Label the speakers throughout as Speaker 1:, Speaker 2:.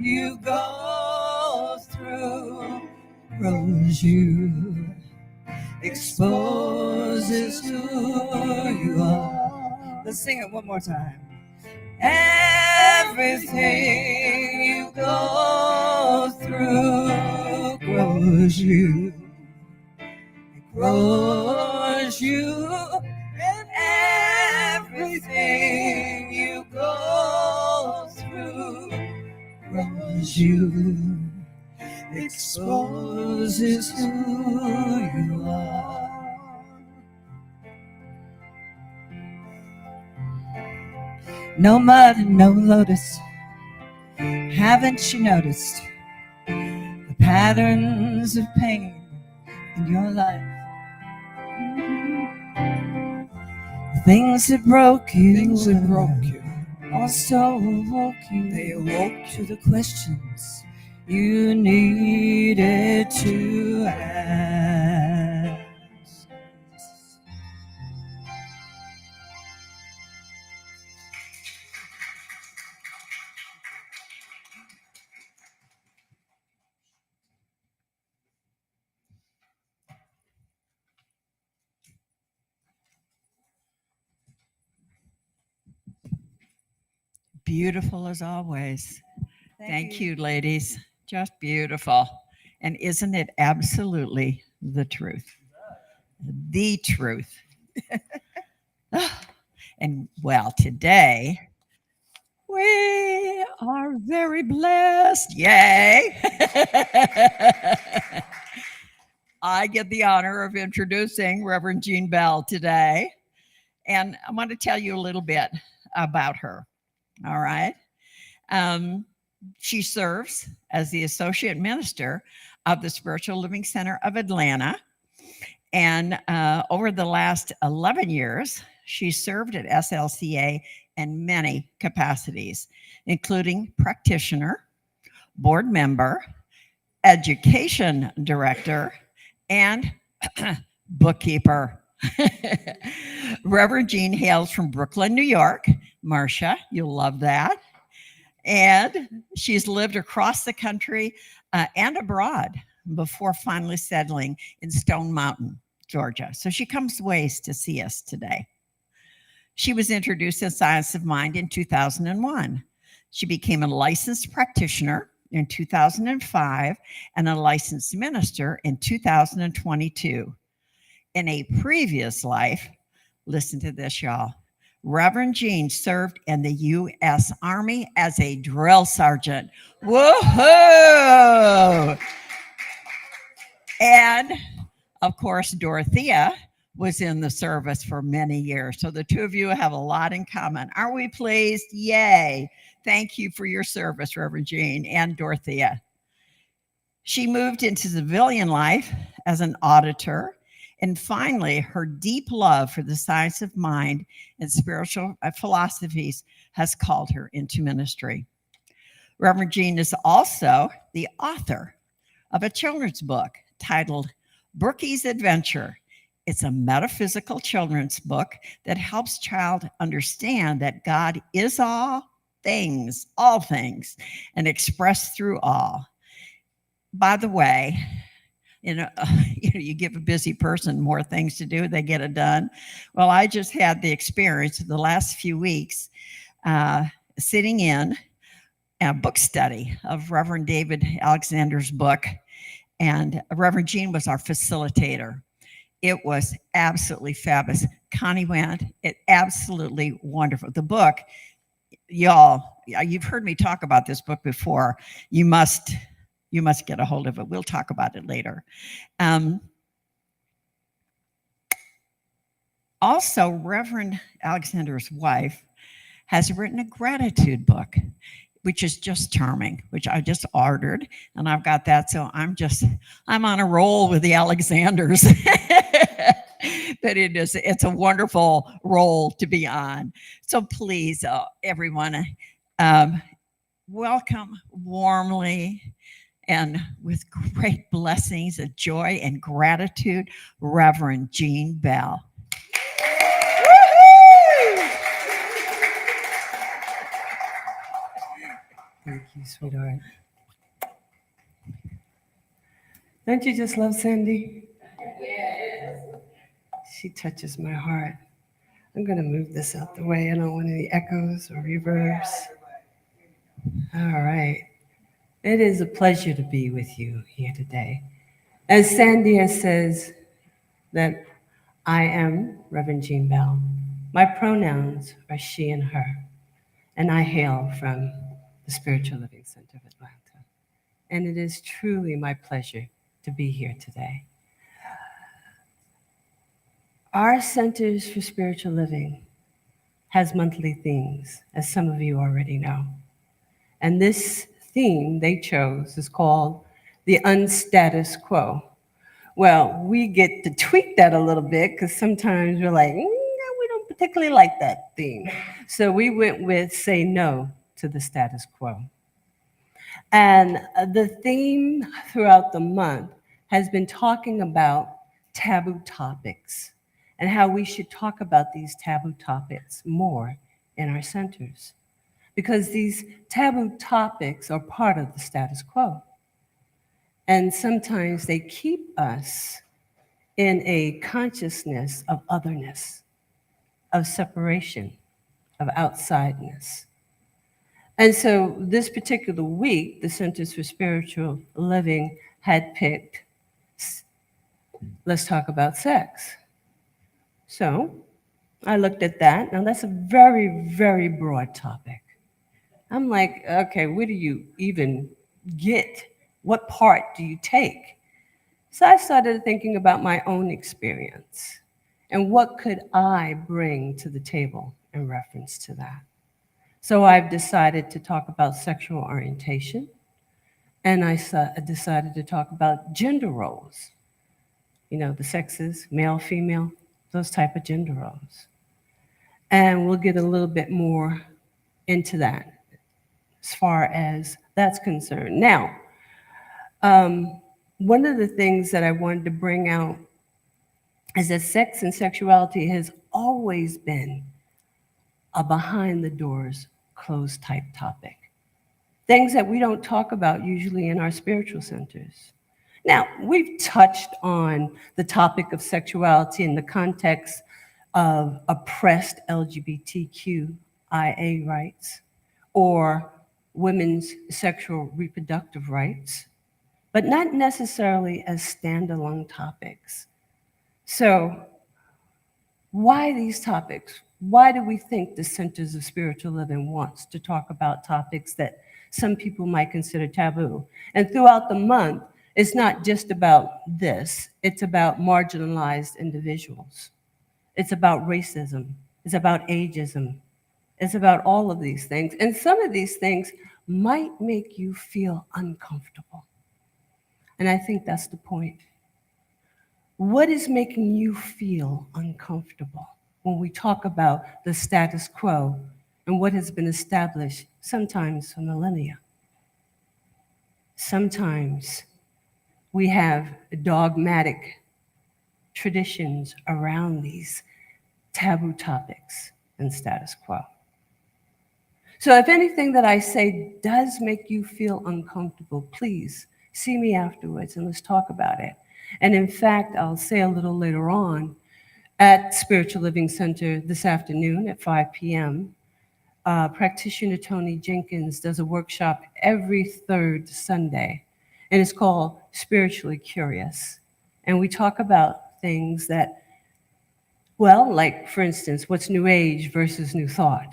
Speaker 1: you go through grows you, exposes who you are. Let's sing it one more time. Everything you go through grows you, grows you, and everything you go through grows you, exposes who you are. No mud, no lotus. Haven't you noticed the patterns of pain in your life? Things that broke you also awoke you. They awoke to the questions you needed to ask. Beautiful as always. Thank you, ladies. Just beautiful. And isn't it absolutely the truth? The truth. And well, today we are very blessed. Yay! I get the honor of introducing Reverend Jean Bell today. And I want to tell you a little bit about her. All right. She serves as the Associate Minister of the Spiritual Living Center of Atlanta. And over the last 11 years, she served at SLCA in many capacities, including practitioner, board member, education director, and bookkeeper. Reverend Jean hails from Brooklyn, New York. Marcia, you'll love that. And she's lived across the country and abroad before finally settling in Stone Mountain, Georgia. So she comes ways to see us today. She was introduced in Science of Mind in 2001. She became a licensed practitioner in 2005 and a licensed minister in 2022. In a previous life, listen to this, y'all, Reverend Jean served in the U.S. Army as a drill sergeant. Woohoo! And, of course, Dorothea was in the service for many years. So the two of you have a lot in common. Aren't we pleased? Yay. Thank you for your service, Reverend Jean and Dorothea. She moved into civilian life as an auditor. And finally, her deep love for the science of mind and spiritual philosophies has called her into ministry. Reverend Jean is also the author of a children's book titled Brookie's Adventure. It's a metaphysical children's book that helps child understand that God is all things, and expressed through all. By the way, you give a busy person more things to do, they get it done. Well, I just had the experience of the last few weeks sitting in a book study of Reverend David Alexander's book, and Reverend Jean was our facilitator. It was absolutely fabulous. Connie went, it absolutely wonderful. The book, y'all, you've heard me talk about this book before. You must get a hold of it. We'll talk about it later. Also, Reverend Alexander's wife has written a gratitude book, which is just charming, which I just ordered, and I've got that. So I'm on a roll with the Alexanders. But it's a wonderful role to be on. So please, everyone, welcome warmly and with great blessings of joy and gratitude, Reverend Jean Bell.
Speaker 2: Thank you, sweetheart. Don't you just love Sandy? She touches my heart. I'm going to move this out the way. I don't want any echoes or reverbs. All right. It is a pleasure to be with you here today. As Sandy says that I am Reverend Jean Bell. My pronouns are she and her, and I hail from the Spiritual Living Center of Atlanta. And it is truly my pleasure to be here today. Our Centers for Spiritual Living has monthly themes, as some of you already know. And this theme they chose is called the unstatus quo. Well, we get to tweak that a little bit because sometimes we're like, we don't particularly like that theme. So we went with say no to the status quo. And the theme throughout the month has been talking about taboo topics and how we should talk about these taboo topics more in our centers. Because these taboo topics are part of the status quo. And sometimes they keep us in a consciousness of otherness, of separation, of outsideness. And so this particular week, the Centers for Spiritual Living had picked, let's talk about sex. So I looked at that. Now that's a very, very broad topic. I'm like, okay, where do you even get? What part do you take? So I started thinking about my own experience and what could I bring to the table in reference to that. So I've decided to talk about sexual orientation, and I decided to talk about gender roles. You know, the sexes, male, female, those type of gender roles. And we'll get a little bit more into that as far as that's concerned. Now, one of the things that I wanted to bring out is that sex and sexuality has always been a behind the doors, closed type topic. Things that we don't talk about usually in our spiritual centers. Now, we've touched on the topic of sexuality in the context of oppressed LGBTQIA rights or women's sexual reproductive rights, but not necessarily as standalone topics. So, why these topics? Why do we think the Centers of Spiritual Living wants to talk about topics that some people might consider taboo? And throughout the month, it's not just about this, it's about marginalized individuals. It's about racism, it's about ageism, it's about all of these things. And some of these things might make you feel uncomfortable. And I think that's the point. What is making you feel uncomfortable when we talk about the status quo and what has been established sometimes for millennia? Sometimes we have dogmatic traditions around these taboo topics and status quo. So if anything that I say does make you feel uncomfortable, please see me afterwards and let's talk about it. And in fact, I'll say a little later on at Spiritual Living Center this afternoon at 5 p.m., practitioner Tony Jenkins does a workshop every third Sunday, and it's called Spiritually Curious. And we talk about things that, well, like, for instance, what's New Age versus New Thought,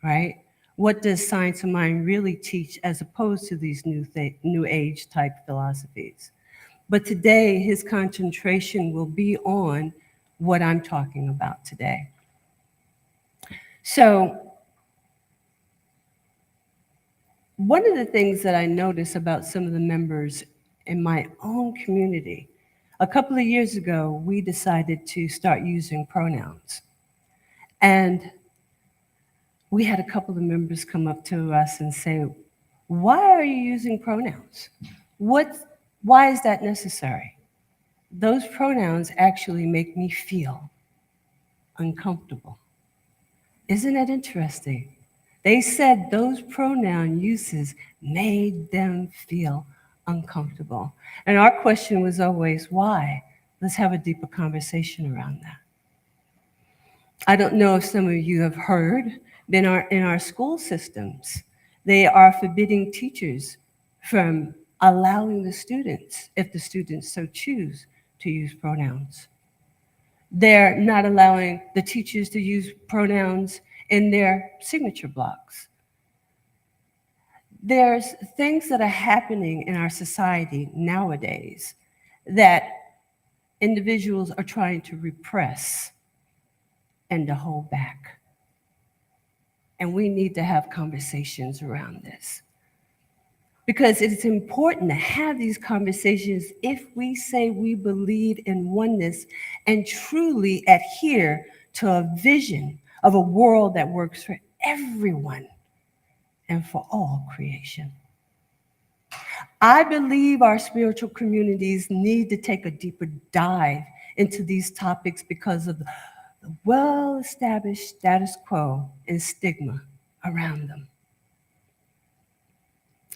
Speaker 2: right? What does science of mind really teach as opposed to these New Age type philosophies? But today, his concentration will be on what I'm talking about today. So, one of the things that I notice about some of the members in my own community, a couple of years ago, we decided to start using pronouns. And we had a couple of members come up to us and say, why are you using pronouns? Why is that necessary? Those pronouns actually make me feel uncomfortable. Isn't it interesting They said those pronoun uses made them feel uncomfortable. And our question was always, why? Let's have a deeper conversation around that. I don't know if some of you have heard, but in our school systems, they are forbidding teachers from allowing the students, if the students so choose, to use pronouns. They're not allowing the teachers to use pronouns in their signature blocks. There's things that are happening in our society nowadays that individuals are trying to repress and to hold back. And we need to have conversations around this. Because it's important to have these conversations if we say we believe in oneness and truly adhere to a vision of a world that works for everyone and for all creation. I believe our spiritual communities need to take a deeper dive into these topics because of the well-established status quo and stigma around them.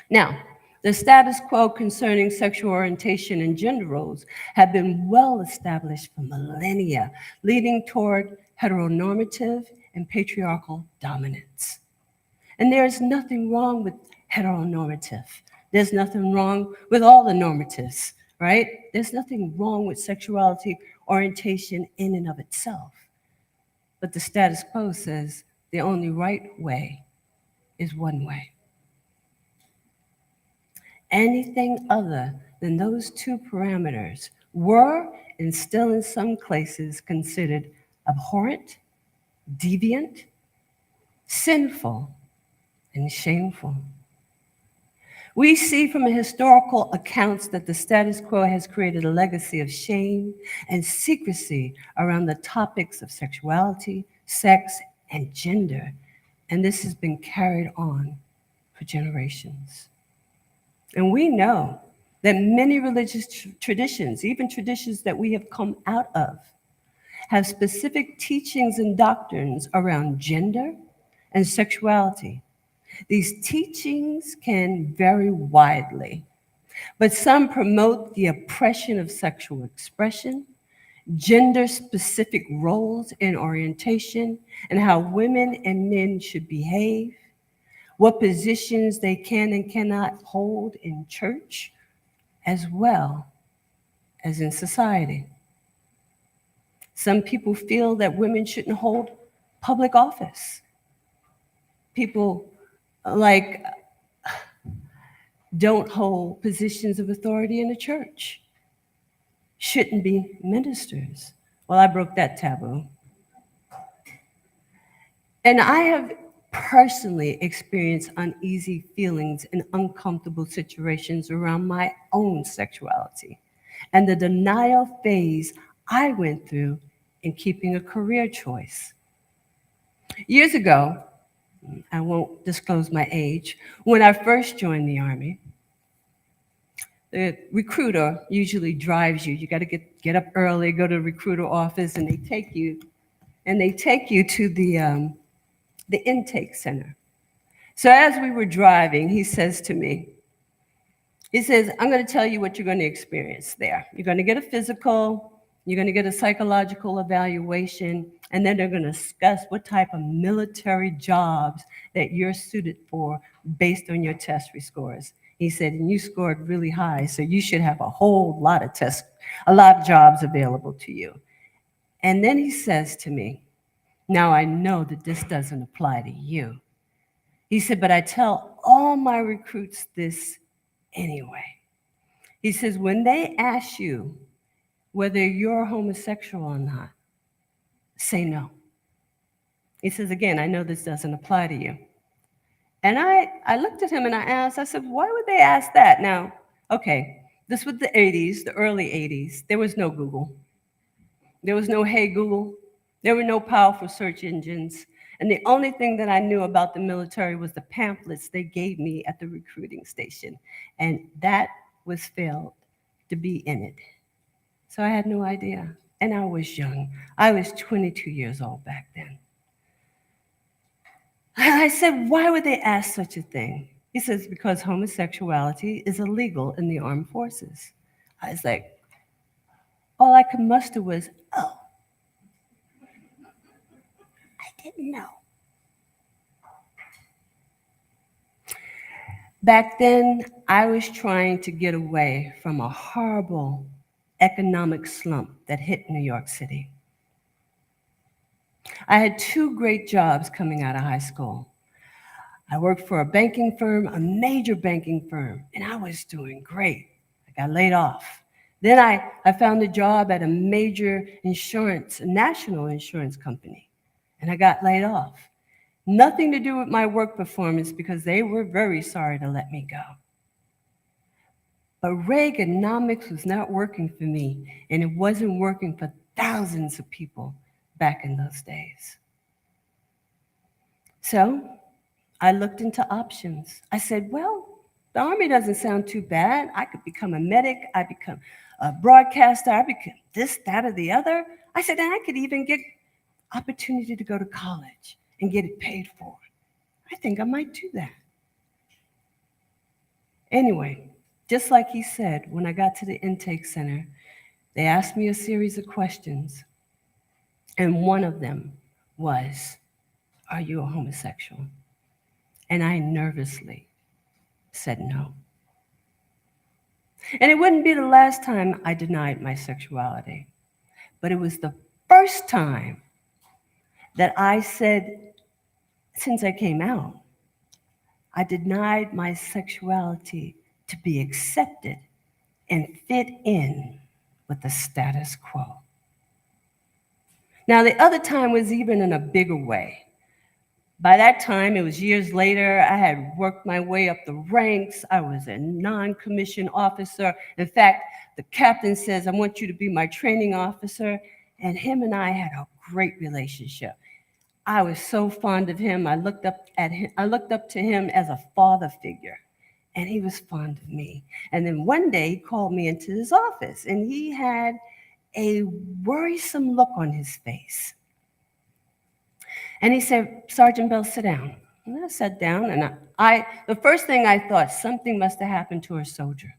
Speaker 2: Now, the status quo concerning sexual orientation and gender roles have been well established for millennia, leading toward heteronormative and patriarchal dominance. And there's nothing wrong with heteronormative. There's nothing wrong with all the normatives, right? There's nothing wrong with sexuality orientation in and of itself. But the status quo says the only right way is one way. Anything other than those two parameters were and still in some cases considered abhorrent, deviant, sinful, and shameful. We see from historical accounts that the status quo has created a legacy of shame and secrecy around the topics of sexuality, sex, and gender, and this has been carried on for generations. And we know that many religious traditions, even traditions that we have come out of, have specific teachings and doctrines around gender and sexuality. These teachings can vary widely, but some promote the oppression of sexual expression, gender-specific roles in orientation, and how women and men should behave, what positions they can and cannot hold in church, as well as in society. Some people feel that women shouldn't hold public office. People like don't hold positions of authority in the church, shouldn't be ministers. Well, I broke that taboo. And I have personally experienced uneasy feelings and uncomfortable situations around my own sexuality and the denial phase I went through in keeping a career choice. Years ago, I won't disclose my age, when I first joined the Army, the recruiter usually drives you. You got to get up early, go to the recruiter office, and they take you to the intake center. So as we were driving, he says to me, he says, I'm going to tell you what you're going to experience there. You're going to get a physical, you're going to get a psychological evaluation, and then they're going to discuss what type of military jobs that you're suited for based on your test scores. He said, and you scored really high, so you should have a whole lot of tests, a lot of jobs available to you. And then he says to me, now I know that this doesn't apply to you. He said, but I tell all my recruits this anyway. He says, when they ask you whether you're homosexual or not, say no. He says, again, I know this doesn't apply to you. And I looked at him and I asked, I said, why would they ask that? Now, okay, this was the 80s, the early 80s. There was no Google. There was no Hey Google. There were no powerful search engines. And the only thing that I knew about the military was the pamphlets they gave me at the recruiting station. And that was failed to be in it. So I had no idea. And I was young. I was 22 years old back then. I said, why would they ask such a thing? He says, because homosexuality is illegal in the armed forces. I was like, all I could muster was, oh, I didn't know. Back then, I was trying to get away from a horrible economic slump that hit New York City. I had 2 great jobs coming out of high school. I worked for a banking firm, a major banking firm, and I was doing great. I got laid off. Then I found a job at a major insurance, a national insurance company, and I got laid off. Nothing to do with my work performance because they were very sorry to let me go. But Reaganomics was not working for me, and it wasn't working for thousands of people back in those days. So I looked into options. I said, well, the Army doesn't sound too bad. I could become a medic. I become a broadcaster. I become this, that, or the other. I said, and I could even get opportunity to go to college and get it paid for. I think I might do that. Anyway, just like he said, when I got to the intake center, they asked me a series of questions. And one of them was, are you a homosexual? And I nervously said no. And it wouldn't be the last time I denied my sexuality, but it was the first time that I said, since I came out, I denied my sexuality to be accepted and fit in with the status quo. Now, the other time was even in a bigger way. By that time, it was years later, I had worked my way up the ranks. I was a non-commissioned officer. In fact, the captain says, I want you to be my training officer. And him and I had a great relationship. I was so fond of him. I looked up to him as a father figure, and he was fond of me. And then one day he called me into his office, and he had a worrisome look on his face. And he said, Sergeant Bell, sit down. And I sat down, and the first thing I thought, something must have happened to a soldier.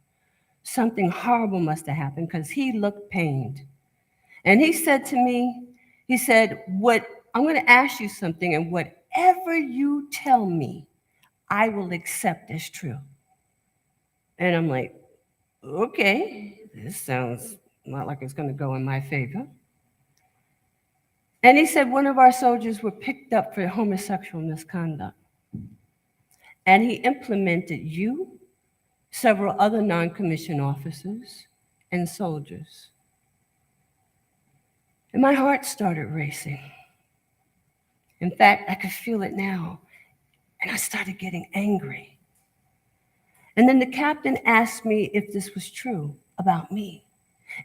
Speaker 2: Something horrible must have happened because he looked pained. And he said to me, he said, I'm going to ask you something, and whatever you tell me, I will accept as true. And I'm like, okay, this sounds not like it's going to go in my favor. And he said one of our soldiers were picked up for homosexual misconduct. And he implemented you, several other non-commissioned officers, and soldiers. And my heart started racing. In fact, I could feel it now. And I started getting angry. And then the captain asked me if this was true about me.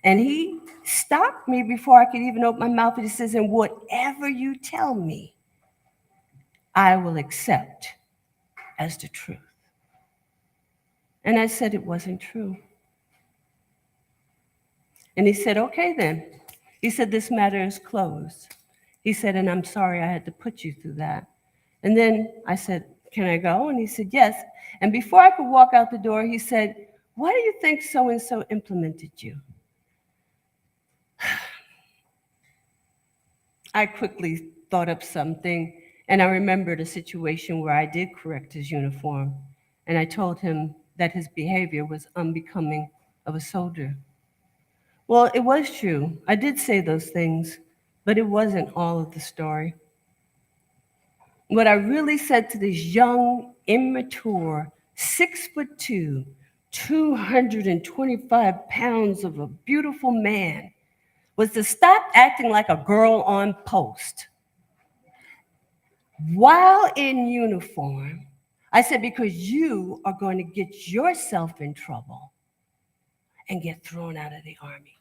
Speaker 2: And he stopped me before I could even open my mouth. And he says, and whatever you tell me, I will accept as the truth. And I said it wasn't true. And he said, okay then. He said, this matter is closed. He said, and I'm sorry I had to put you through that. And then I said, can I go? And he said, yes. And before I could walk out the door, he said, why do you think so-and-so implemented you? I quickly thought up something, and I remembered a situation where I did correct his uniform, and I told him that his behavior was unbecoming of a soldier. Well, it was true. I did say those things, but it wasn't all of the story. What I really said to this young, immature, 6'2", 225 pounds of a beautiful man was to stop acting like a girl on post. While in uniform, I said, because you are going to get yourself in trouble and get thrown out of the Army.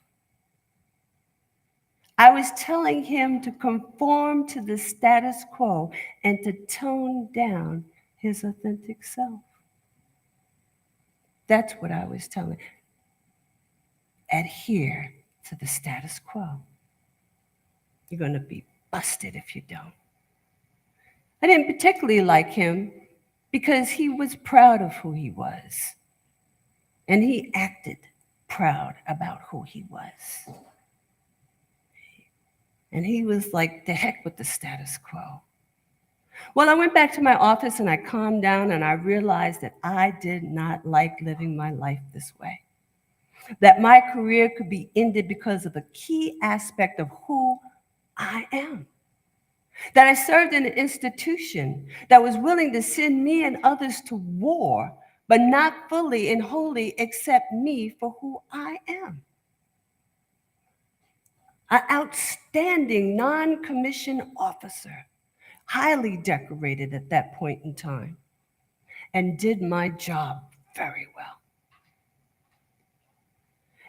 Speaker 2: I was telling him to conform to the status quo and to tone down his authentic self. That's what I was telling. Adhere to the status quo. You're going to be busted if you don't. I didn't particularly like him because he was proud of who he was. And he acted proud about who he was. And he was like, the heck with the status quo. Well, I went back to my office and I calmed down and I realized that I did not like living my life this way. That my career could be ended because of a key aspect of who I am. That I served in an institution that was willing to send me and others to war, but not fully and wholly accept me for who I am. An outstanding non-commissioned officer, highly decorated at that point in time, and did my job very well.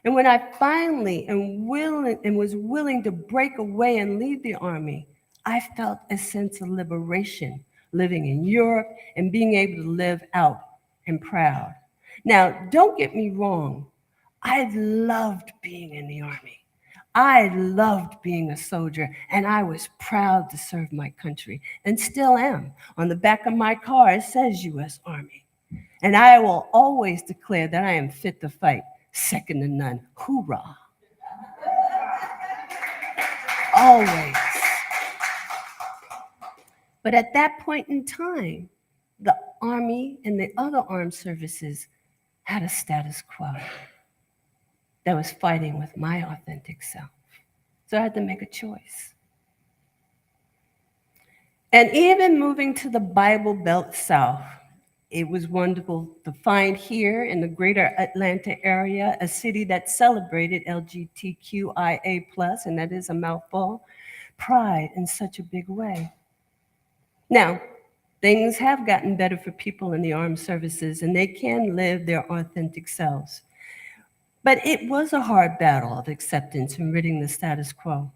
Speaker 2: And when I finally was willing to break away and leave the Army, I felt a sense of liberation living in Europe and being able to live out and proud. Now, don't get me wrong. I loved being in the Army. I loved being a soldier, and I was proud to serve my country, and still am. On the back of my car, it says U.S. Army. And I will always declare that I am fit to fight, second to none. Hoorah. Always. But at that point in time, the Army and the other armed services had a status quo that was fighting with my authentic self. So I had to make a choice. And even moving to the Bible Belt South, it was wonderful to find here in the greater Atlanta area a city that celebrated LGBTQIA+, and that is a mouthful, pride in such a big way. Now, things have gotten better for people in the armed services, and they can live their authentic selves. But it was a hard battle of acceptance and ridding the status quo.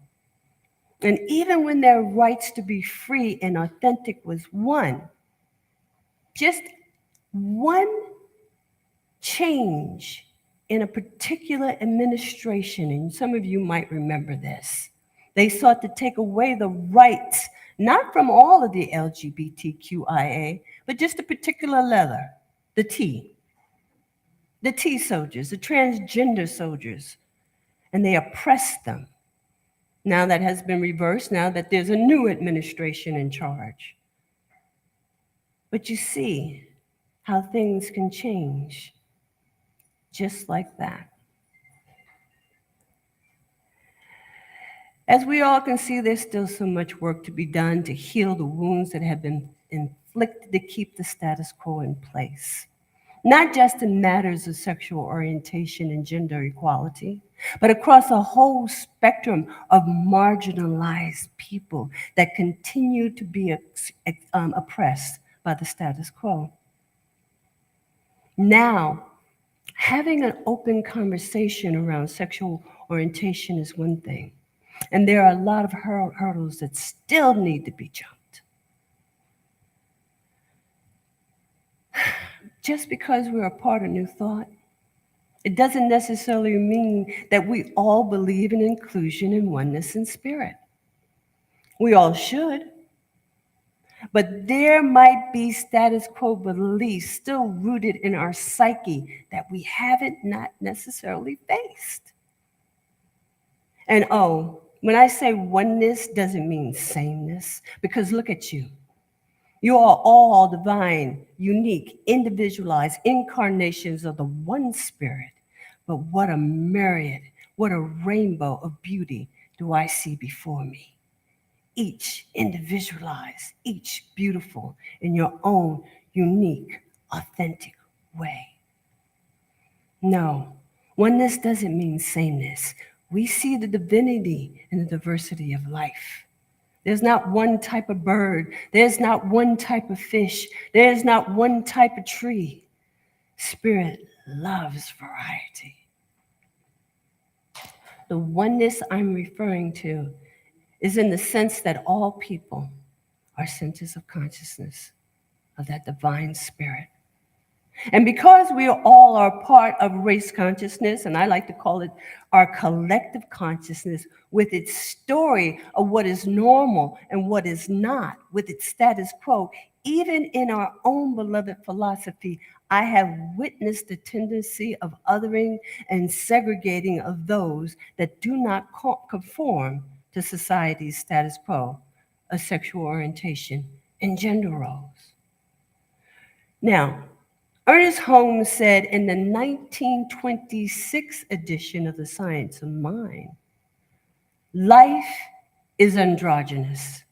Speaker 2: And even when their rights to be free and authentic was won, just one change in a particular administration, and some of you might remember this, they sought to take away the rights, not from all of the LGBTQIA, but just a particular letter, the T soldiers, the transgender soldiers, and they oppressed them. Now that has been reversed, now that there's a new administration in charge. But you see how things can change just like that. As we all can see, there's still so much work to be done to heal the wounds that have been inflicted to keep the status quo in place. Not just in matters of sexual orientation and gender equality, but across a whole spectrum of marginalized people that continue to be oppressed by the status quo. Now, having an open conversation around sexual orientation is one thing, and there are a lot of hurdles that still need to be jumped. Just because we're a part of New Thought, it doesn't necessarily mean that we all believe in inclusion and oneness in spirit. We all should. But there might be status quo beliefs still rooted in our psyche that we haven't not necessarily faced. And when I say oneness, doesn't mean sameness, because look at you. You are all divine, unique, individualized incarnations of the one spirit. But what a myriad, what a rainbow of beauty do I see before me. Each individualized, each beautiful in your own unique, authentic way. No, oneness doesn't mean sameness. We see the divinity in the diversity of life. There's not one type of bird. There's not one type of fish. There's not one type of tree. Spirit loves variety. The oneness I'm referring to is in the sense that all people are centers of consciousness of that divine spirit. And because we all are part of race consciousness, and I like to call it our collective consciousness, with its story of what is normal and what is not, with its status quo, even in our own beloved philosophy, I have witnessed the tendency of othering and segregating of those that do not conform to society's status quo of sexual orientation and gender roles. Now, Ernest Holmes said in the 1926 edition of The Science of Mind, life is androgynous.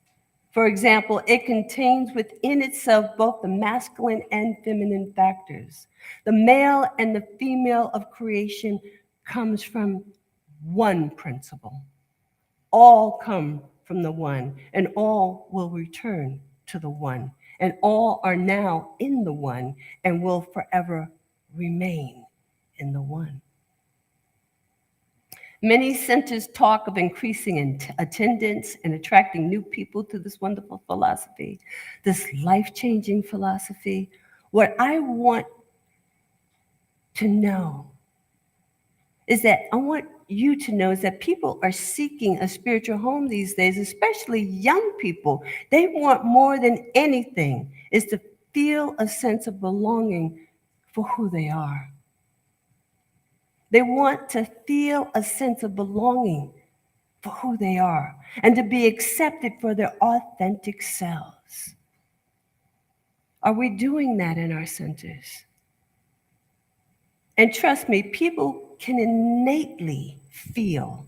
Speaker 2: For example, it contains within itself both the masculine and feminine factors. The male and the female of creation comes from one principle. All come from the one, and all will return to the one, and all are now in the one and will forever remain in the one. Many centers talk of increasing attendance and attracting new people to this wonderful philosophy, this life-changing philosophy. What I want to know is that I want you to know is that people are seeking a spiritual home these days, especially young people. They want more than anything is to feel a sense of belonging for who they are. They want to feel a sense of belonging for who they are and to be accepted for their authentic selves. Are we doing that in our centers? And trust me, people can innately feel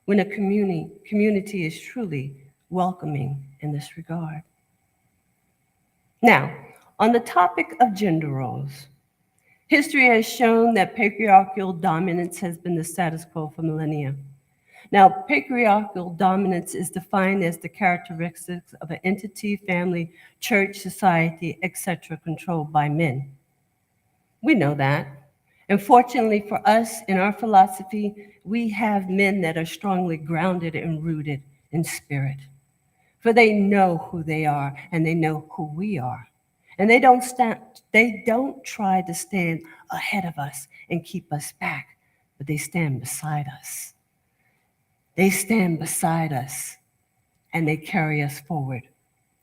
Speaker 2: when a community is truly welcoming in this regard. Now, on the topic of gender roles, history has shown that patriarchal dominance has been the status quo for millennia. Now, patriarchal dominance is defined as the characteristics of an entity, family, church, society, etc., controlled by men. We know that. And fortunately for us, in our philosophy, we have men that are strongly grounded and rooted in spirit. For they know who they are and they know who we are. And they don't try to stand ahead of us and keep us back, but they stand beside us. They stand beside us and they carry us forward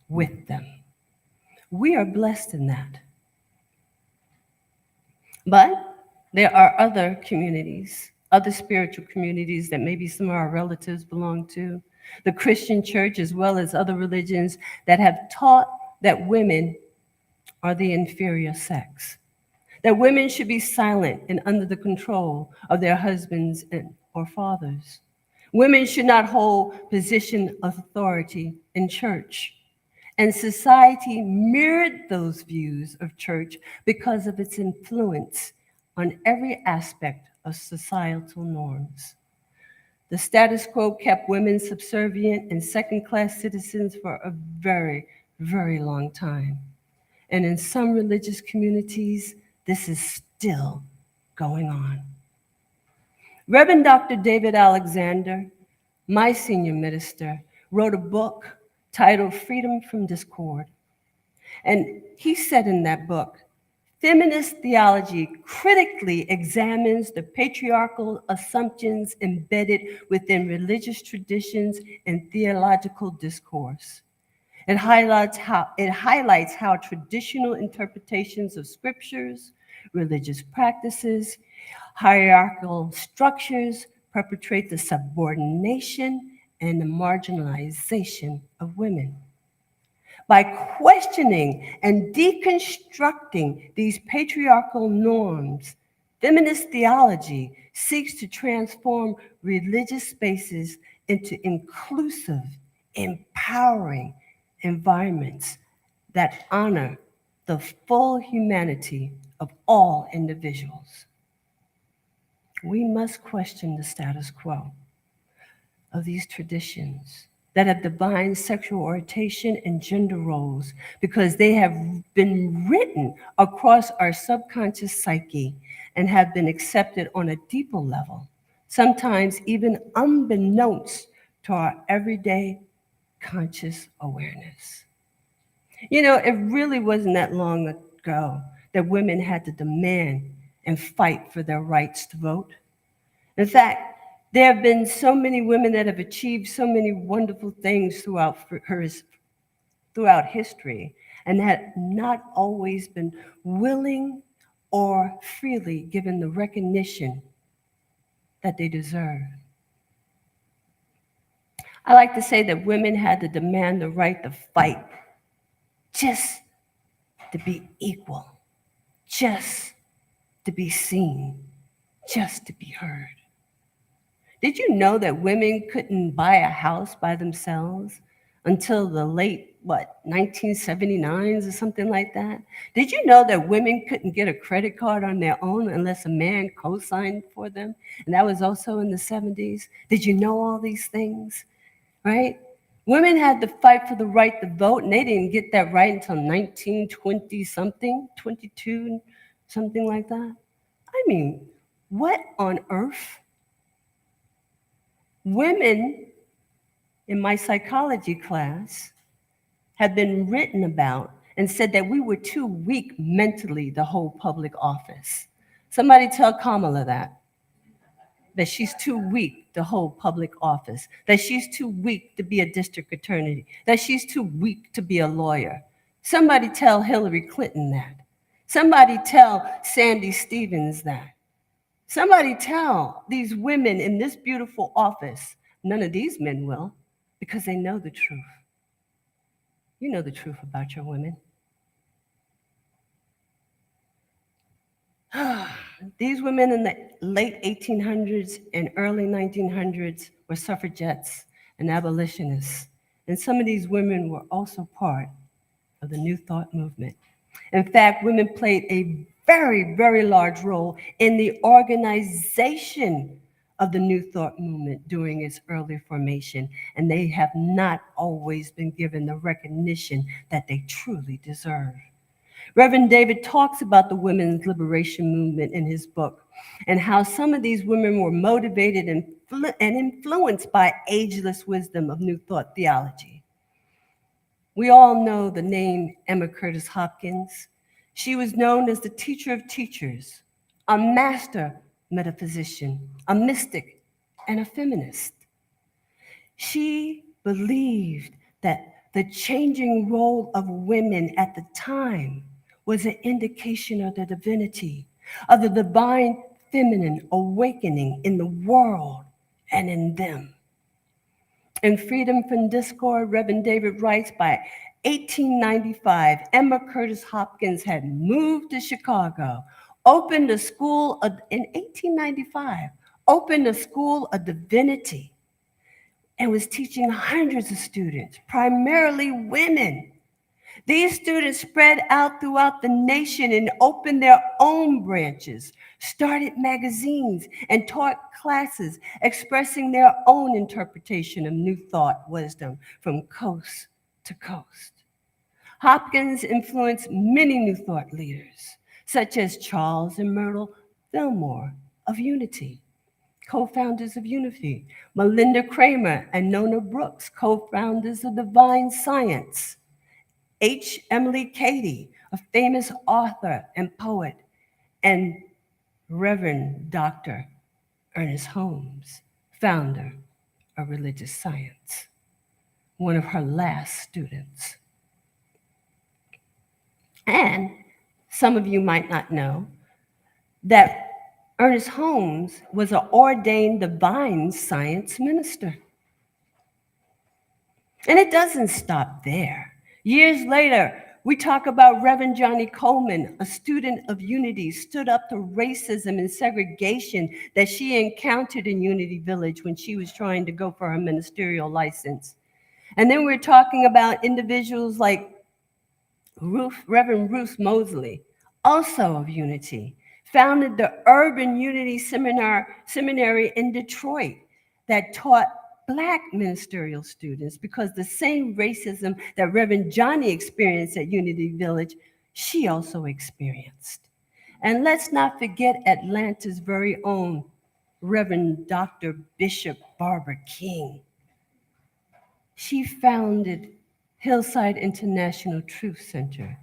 Speaker 2: with them. We are blessed in that. But there are other communities, other spiritual communities that maybe some of our relatives belong to, the Christian church, as well as other religions that have taught that women are the inferior sex, that women should be silent and under the control of their husbands or fathers. Women should not hold position of authority in church. And society mirrored those views of church because of its influence on every aspect of societal norms. The status quo kept women subservient and second-class citizens for a very, very long time. And in some religious communities, this is still going on. Reverend Dr. David Alexander, my senior minister, wrote a book titled Freedom from Discord. And he said in that book, feminist theology critically examines the patriarchal assumptions embedded within religious traditions and theological discourse. It highlights how traditional interpretations of scriptures, religious practices, hierarchical structures perpetrate the subordination and the marginalization of women. By questioning and deconstructing these patriarchal norms, feminist theology seeks to transform religious spaces into inclusive, empowering environments that honor the full humanity of all individuals. We must question the status quo of these traditions that have defined sexual orientation and gender roles because they have been written across our subconscious psyche and have been accepted on a deeper level, sometimes even unbeknownst to our everyday conscious awareness. You know, it really wasn't that long ago that women had to demand and fight for their rights to vote. In fact, there have been so many women that have achieved so many wonderful things throughout history and had not always been willing or freely given the recognition that they deserve. I like to say that women had to demand the right to fight just to be equal, just to be seen, just to be heard. Did you know that women couldn't buy a house by themselves until the late, 1979s or something like that? Did you know that women couldn't get a credit card on their own unless a man co-signed for them? And that was also in the 70s. Did you know all these things, right? Women had to fight for the right to vote, and they didn't get that right until 1920 something, 22, something like that. I mean, what on earth? Women in my psychology class had been written about and said that we were too weak mentally to hold public office. Somebody tell Kamala that she's too weak to hold public office, that she's too weak to be a district attorney, that she's too weak to be a lawyer. Somebody tell Hillary Clinton that. Somebody tell Sandy Stevens that. Somebody tell these women in this beautiful office. None of these men will, because they know the truth. You know the truth about your women. These women in the late 1800s and early 1900s were suffragettes and abolitionists. And some of these women were also part of the New Thought movement. In fact, women played a very, very large role in the organization of the New Thought movement during its early formation, and they have not always been given the recognition that they truly deserve. Reverend David talks about the women's liberation movement in his book and how some of these women were motivated and influenced by ageless wisdom of New Thought theology. We all know the name Emma Curtis Hopkins. She was known as the teacher of teachers, a master metaphysician, a mystic, and a feminist. She believed that the changing role of women at the time was an indication of the divinity, of the divine feminine awakening in the world and in them. In Freedom from Discord, Reverend David writes, by 1895, Emma Curtis Hopkins had moved to Chicago, opened a school in 1895, opened a school of divinity, and was teaching hundreds of students, primarily women. These students spread out throughout the nation and opened their own branches, started magazines, and taught classes expressing their own interpretation of New Thought wisdom from coast to coast. Hopkins influenced many New Thought leaders, such as Charles and Myrtle Fillmore of Unity, co-founders of Unity, Melinda Kramer and Nona Brooks, co-founders of Divine Science, H. Emily Cady, a famous author and poet, and Reverend Dr. Ernest Holmes, founder of Religious Science, one of her last students. And some of you might not know that Ernest Holmes was an ordained Divine Science minister. And it doesn't stop there. Years later, we talk about Reverend Johnny Coleman, a student of Unity, stood up to racism and segregation that she encountered in Unity Village when she was trying to go for her ministerial license. And then we're talking about individuals like Reverend Ruth Mosley, also of Unity, founded the Urban Unity Seminary in Detroit that taught Black ministerial students, because the same racism that Reverend Johnny experienced at Unity Village, she also experienced. And let's not forget Atlanta's very own Reverend Dr. Bishop Barbara King. She founded Hillside International Truth Center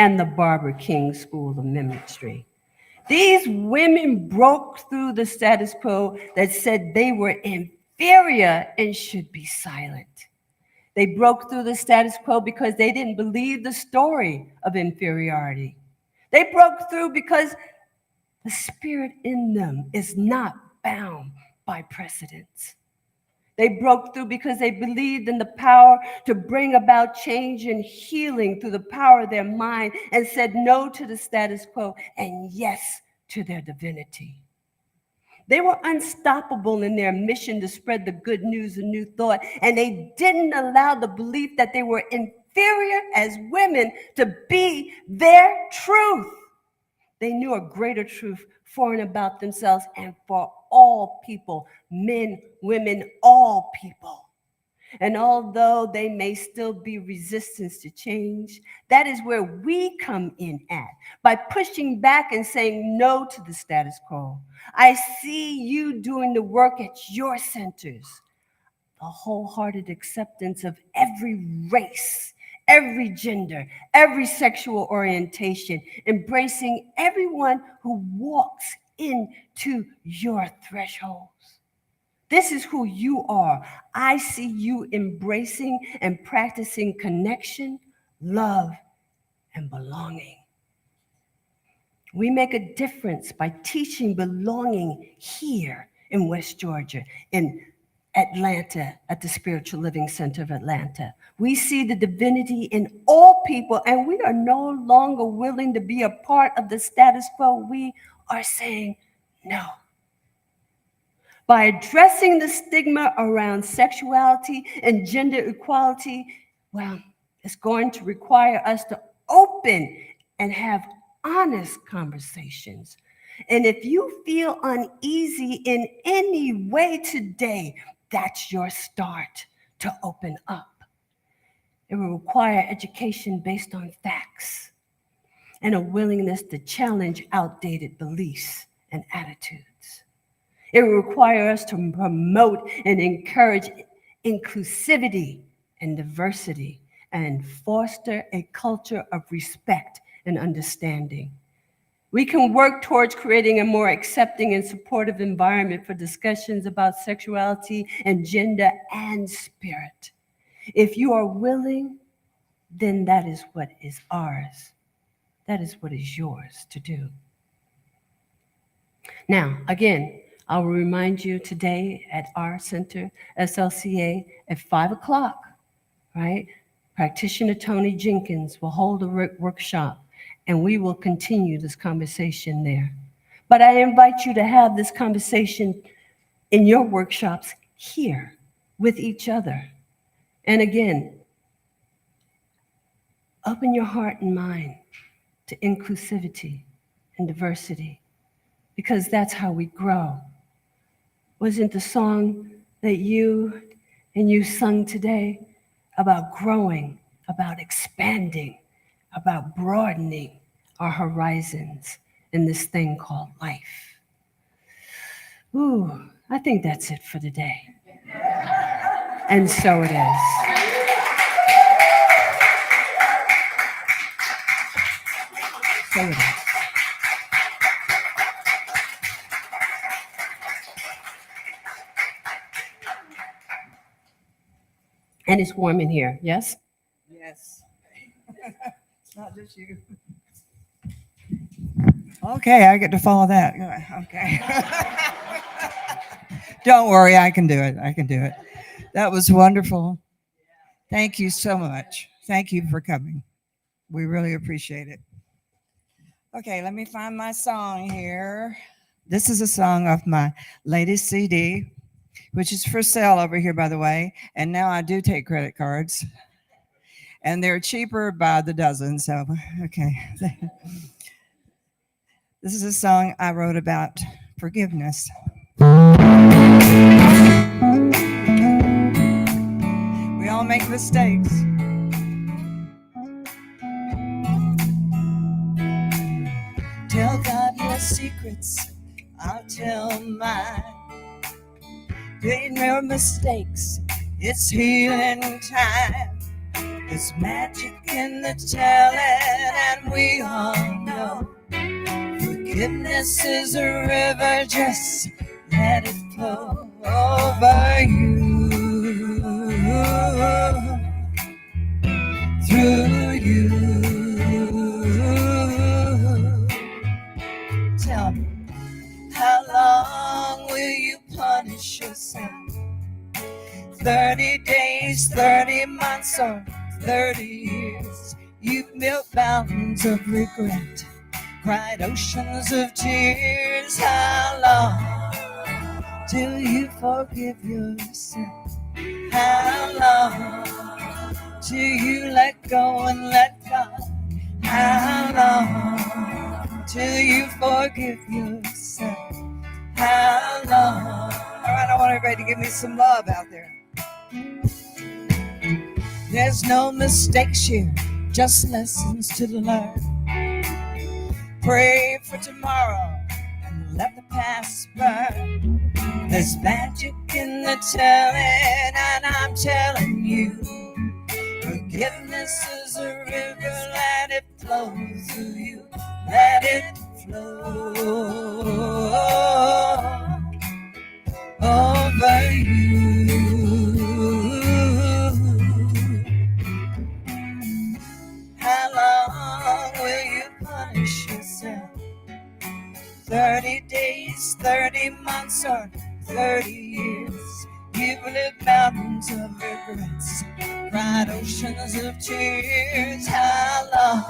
Speaker 2: and the Barbara King School of Ministry. These women broke through the status quo that said they were inferior and should be silent. They broke through the status quo because they didn't believe the story of inferiority. They broke through because the spirit in them is not bound by precedents. They broke through because they believed in the power to bring about change and healing through the power of their mind and said no to the status quo and yes to their divinity. They were unstoppable in their mission to spread the good news of new thought, and they didn't allow the belief that they were inferior as women to be their truth. They knew a greater truth for and about themselves and for all people, men, women, all people. And although they may still be resistance to change, that is where we come in at, by pushing back and saying no to the status quo. I see you doing the work at your centers, the wholehearted acceptance of every race, every gender, every sexual orientation, embracing everyone who walks into your thresholds. This is who you are. I see you embracing and practicing connection, love, and belonging. We make a difference by teaching belonging here in West Georgia, in Atlanta, at the Spiritual Living Center of Atlanta. We see the divinity in all people, and we are no longer willing to be a part of the status quo. We are saying no. By addressing the stigma around sexuality and gender equality, well, it's going to require us to open and have honest conversations. And if you feel uneasy in any way today, that's your start to open up. It will require education based on facts and a willingness to challenge outdated beliefs and attitudes. It will require us to promote and encourage inclusivity and diversity and foster a culture of respect and understanding. We can work towards creating a more accepting and supportive environment for discussions about sexuality and gender and spirit. If you are willing, then that is what is ours. That is what is yours to do. Now, again, I will remind you today at our center, SLCA, at 5 o'clock, right? Practitioner Tony Jenkins will hold a workshop, and we will continue this conversation there. But I invite you to have this conversation in your workshops here with each other. And again, open your heart and mind to inclusivity and diversity, because that's how we grow. Wasn't the song that you sung today about growing, about expanding, about broadening our horizons in this thing called life? Ooh, I think that's it for today. And so it is. So it is. And it's warm in here, yes?
Speaker 3: Yes. It's not just you. Okay, I get to follow that. Okay. Don't worry, I can do it. I can do it. That was wonderful. Thank you so much. Thank you for coming. We really appreciate it. Okay, let me find my song here. This is a song off my latest CD, which is for sale over here, by the way. And now I do take credit cards. And they're cheaper by the dozen, so, okay. This is a song I wrote about forgiveness. We all make mistakes. Tell God your secrets, I'll tell mine. Ain't no mistakes, it's healing time. There's magic in the telling, and we all know forgiveness is a river, just let it flow over you, through you. Tell me, how long will you punish yourself? 30 days, 30 months, or 30 years? You've built mountains of regret, cried oceans of tears. How long till you forgive yourself? How long till you let go and let God? How long till you forgive yourself? How long? All right, I want everybody to give me some love out there. There's no mistakes here, just lessons to learn. Pray for tomorrow and let the past burn. There's magic in the telling, and I'm telling you, forgiveness is a river, let it flow through you, let it flow over you. How long will you punish yourself? 30 days, 30 months, or 30 years? You've lived mountains of regrets, cried oceans of tears. How long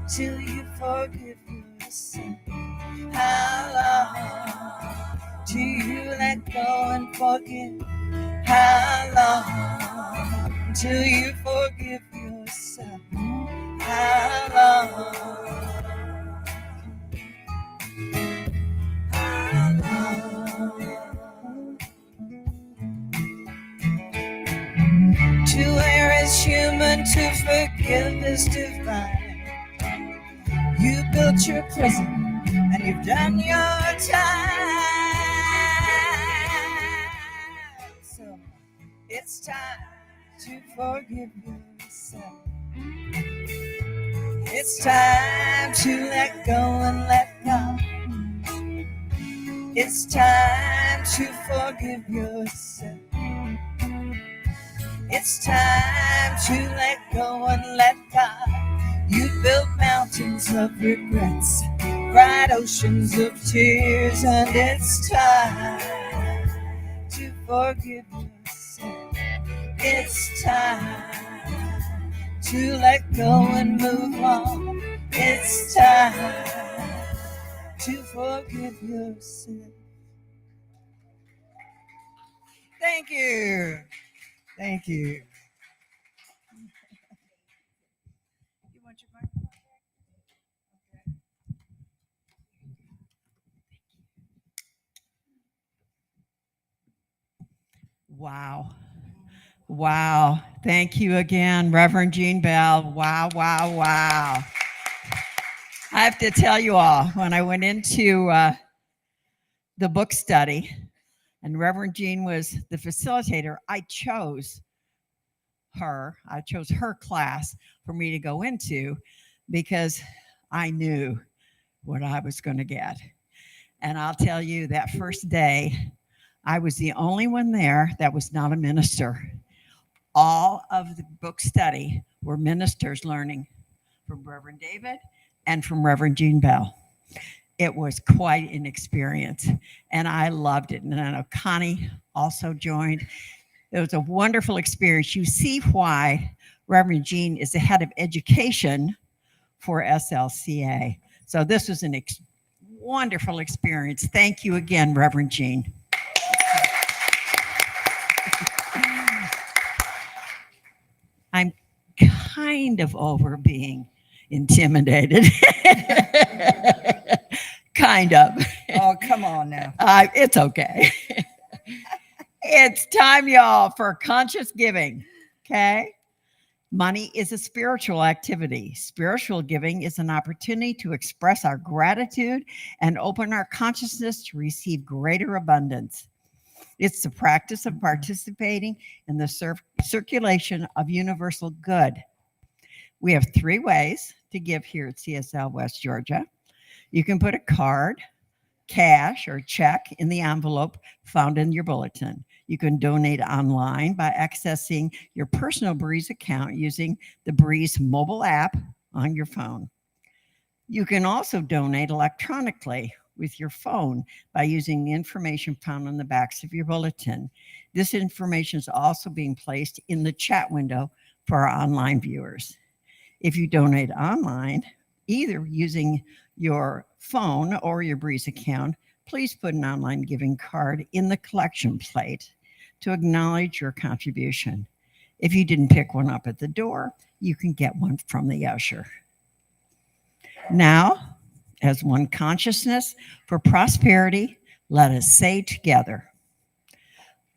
Speaker 3: till you forgive yourself? How long till you let go and forgive? How long till you forgive yourself? How long? How long? To err is human, to forgive is divine. You built your prison and you've done your time. So it's time to forgive yourself. It's time to let go and let God. It's time to forgive yourself. It's time to let go and let God. You built mountains of regrets, cried oceans of tears, and it's time to forgive yourself. It's time to let go and move on. It's time to forgive yourself. Thank you. Thank you. You want your microphone back? Okay. Wow. Wow. Thank you again, Reverend Jean Bell. Wow, wow, wow. I have to tell you all, when I went into the book study and Reverend Jean was the facilitator, I chose her class for me to go into because I knew what I was going to get. And I'll tell you, that first day, I was the only one there that was not a minister. All of the book study were ministers learning from Reverend David and from Reverend Jean Bell. It was quite an experience, and I loved it. And I know Connie also joined. It was a wonderful experience. You see why Reverend Jean is the head of education for SLCA. So this was a wonderful experience. Thank you again, Reverend Jean. I'm kind of over being intimidated. Kind of.
Speaker 4: Oh, come on now.
Speaker 3: It's okay. It's time, y'all, for conscious giving. Okay? Money is a spiritual activity. Spiritual giving is an opportunity to express our gratitude and open our consciousness to receive greater abundance.
Speaker 1: It's the practice of participating in the circulation of universal good. We have 3 ways to give here at CSL West Georgia. You can put a card, cash, or check in the envelope found in your bulletin. You can donate online by accessing your personal Breeze account using the Breeze mobile app on your phone. You can also donate electronically with your phone by using the information found on the backs of your bulletin. This information is also being placed in the chat window for our online viewers. If you donate online, either using your phone or your Breeze account, please put an online giving card in the collection plate to acknowledge your contribution. If you didn't pick one up at the door, you can get one from the usher. Now, as one consciousness for prosperity, let us say together,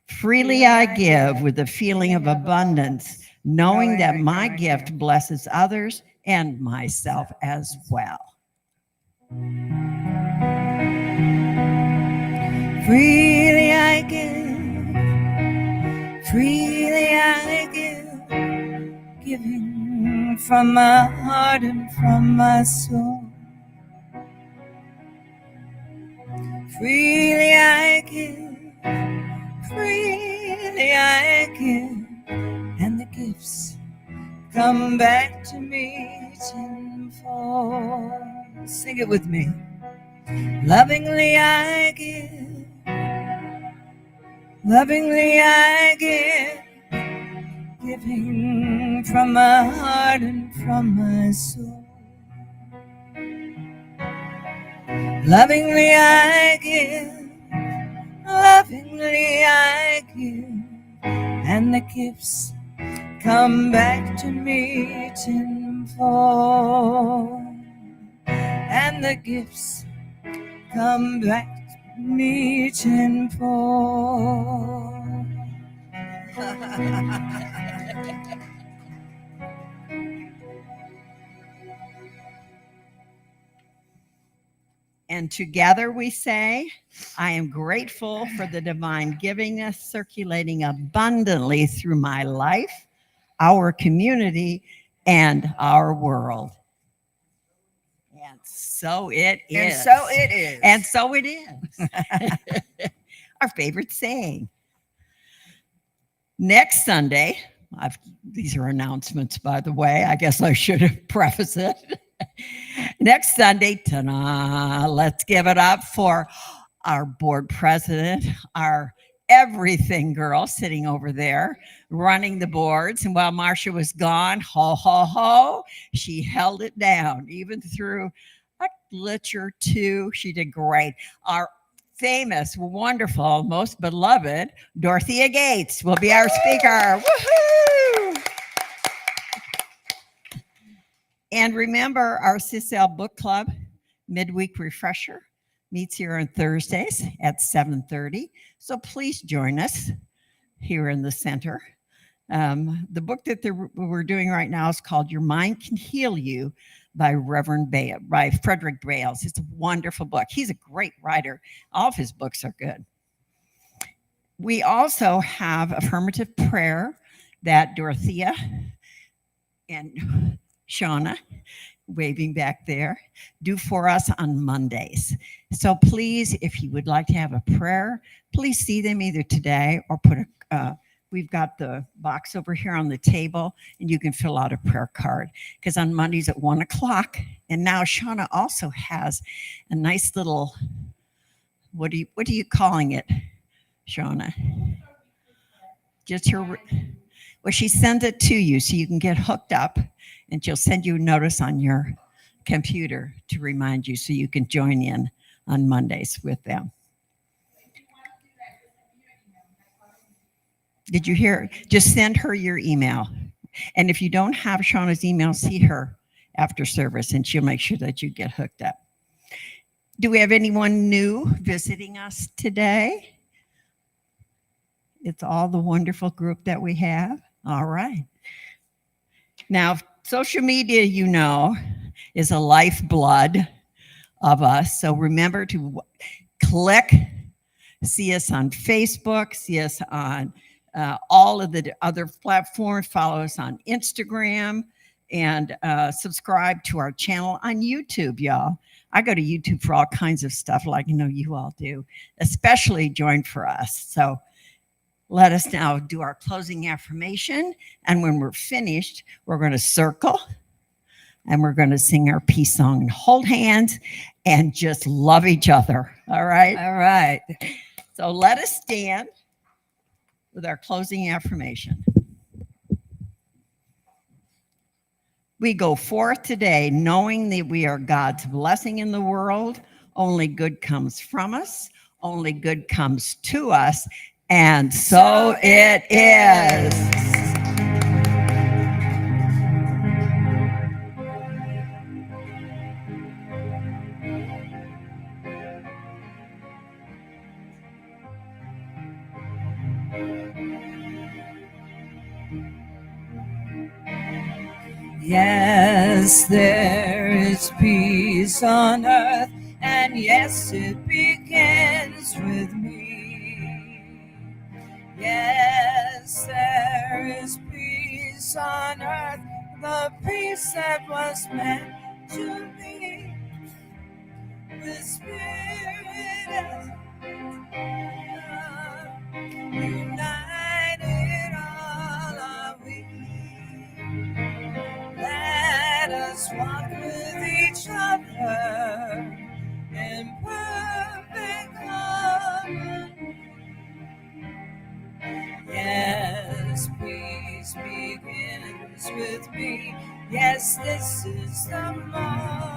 Speaker 1: freely I give with a feeling of abundance, knowing that my gift blesses others and myself as well.
Speaker 3: Freely I give, freely I give, giving from my heart and from my soul. Freely I give, freely I give, and the gifts come back to me tenfold. Sing it with me. Lovingly I give, lovingly I give, giving from my heart and from my soul. Lovingly I give, lovingly I give, and the gifts come back to me tenfold. And the gifts come back to me tenfold.
Speaker 1: And together we say, I am grateful for the divine givingness circulating abundantly through my life, our community, and our world. And so it is.
Speaker 3: And so it is.
Speaker 1: And so it is. Our favorite saying. Next Sunday, these are announcements, by the way. I guess I should have prefaced it. Next Sunday, ta-da, let's give it up for our board president, our everything girl sitting over there running the boards. And while Marcia was gone, ho, ho, ho, she held it down, even through a glitch or two. She did great. Our famous, wonderful, most beloved Dorothea Gates will be our speaker. Woohoo! And remember, our CSL Book Club midweek refresher meets here on Thursdays at 7:30. So please join us here in the center. The book that we're doing right now is called Your Mind Can Heal You by by Frederick Bales. It's a wonderful book. He's a great writer. All of his books are good. We also have affirmative prayer that Dorothea and Shauna, waving back there, do for us on Mondays. So please, if you would like to have a prayer, please see them either today or we've got the box over here on the table and you can fill out a prayer card, because on Mondays at 1:00. And now Shauna also has a nice little, what are you calling it, Shauna? Just her, well, she sends it to you so you can get hooked up, and she'll send you a notice on your computer to remind you so you can join in on Mondays with them. Did you hear? Just send her your email. And if you don't have Shauna's email, see her after service and she'll make sure that you get hooked up. Do we have anyone new visiting us today? It's all the wonderful group that we have. All right. Now, social media, you know, is a lifeblood of us. So remember to click, See us on Facebook. See us on all of the other platforms. Follow us on Instagram and subscribe to our channel on YouTube, y'all. I go to YouTube for all kinds of stuff, like you all do, especially Join for Us. So let us now do our closing affirmation. And when we're finished, we're going to circle and we're going to sing our peace song and hold hands and just love each other. All right.
Speaker 3: All right.
Speaker 1: So let us stand with our closing affirmation. We go forth today knowing that we are God's blessing in the world. Only good comes from us. Only good comes to us. And so it is.
Speaker 3: Yes, there is peace on earth, and yes, it begins with me. Yes, there is peace on earth, the peace that was meant to be. The Spirit of love, united all are we. Let us walk with each other in perfect harmony. Yes, peace begins with me. Yes, this is the moment.